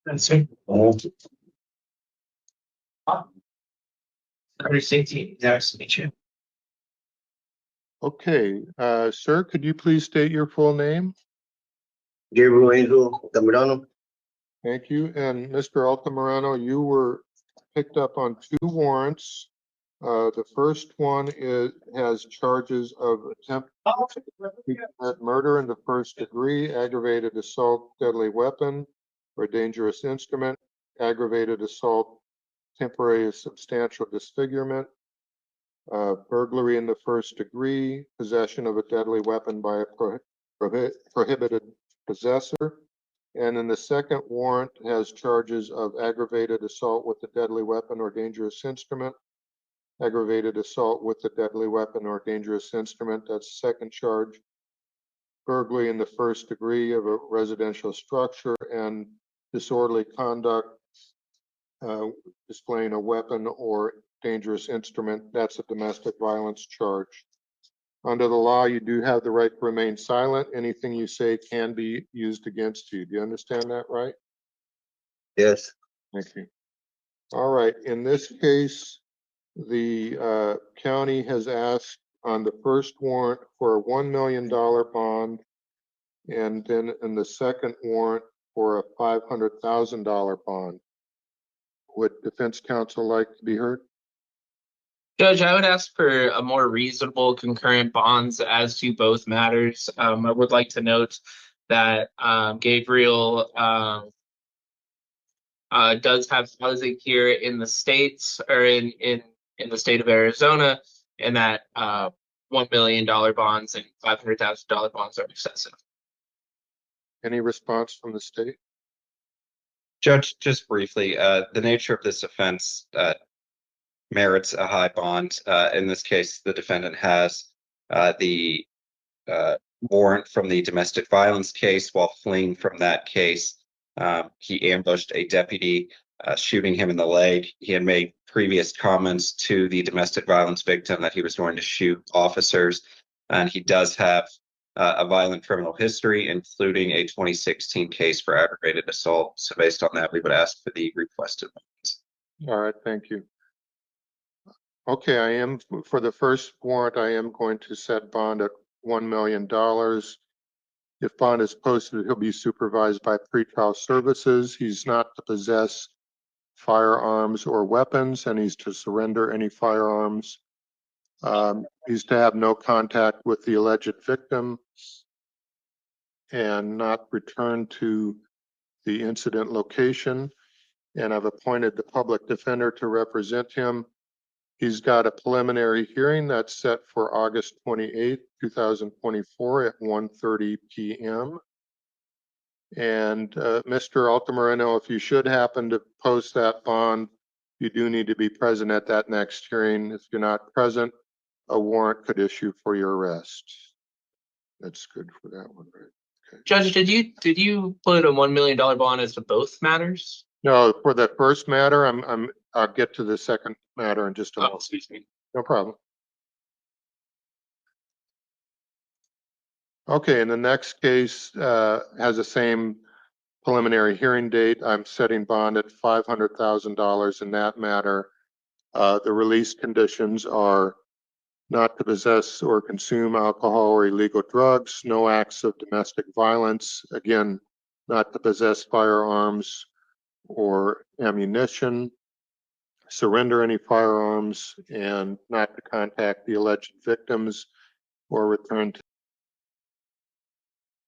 That's it. Under safety, nice to meet you. Okay, sir, could you please state your full name? Gabriel Angel Zambrano. Thank you. And Mr. Altamirano, you were picked up on 2 warrants. The first one has charges of attempt to commit murder in the first degree, aggravated assault, deadly weapon, or dangerous instrument, aggravated assault, temporary substantial disfigurement, burglary in the first degree, possession of a deadly weapon by a prohibited possessor. And then the second warrant has charges of aggravated assault with a deadly weapon or dangerous instrument, aggravated assault with a deadly weapon or dangerous instrument, that's the second charge, burglary in the first degree of a residential structure, and disorderly conduct, displaying a weapon or dangerous instrument, that's a domestic violence charge. Under the law, you do have the right to remain silent. Anything you say can be used against you. Do you understand that, right? Yes. Thank you. All right. In this case, the county has asked on the first warrant for a $1 million bond, and then in the second warrant for a $500,000 bond. Would defense counsel like to be heard? Judge, I would ask for a more reasonable concurrent bonds as to both matters. I would like to note that Gabriel does have housing here in the States, or in the state of Arizona, and that $1 million bonds and $500,000 bonds are excessive. Any response from the state? Judge, just briefly, the nature of this offense merits a high bond. In this case, the defendant has the warrant from the domestic violence case. While fleeing from that case, he ambushed a deputy, shooting him in the leg. He had made previous comments to the domestic violence victim that he was going to shoot officers, and he does have a violent criminal history, including a 2016 case for aggravated assault. So based on that, we would ask for the requested bonds. All right, thank you. Okay, for the first warrant, I am going to set bond at $1 million. If bond is posted, he'll be supervised by pretrial services. He's not to possess firearms or weapons, and he's to surrender any firearms. He's to have no contact with the alleged victim and not return to the incident location. And I've appointed the public defender to represent him. He's got a preliminary hearing that's set for August 28th, 2024 at 1:30 p.m. And Mr. Altamirano, if you should happen to post that bond, you do need to be present at that next hearing. If you're not present, a warrant could issue for your arrest. That's good for that one, right? Okay. Judge, did you put a $1 million bond as to both matters? No, for the first matter, I'll get to the second matter in just a moment. Excuse me. No problem. Okay, and the next case has the same preliminary hearing date. I'm setting bond at $500,000 in that matter. The release conditions are not to possess or consume alcohol or illegal drugs, no acts of domestic violence, again, not to possess firearms or ammunition, surrender any firearms, and not to contact the alleged victims or return to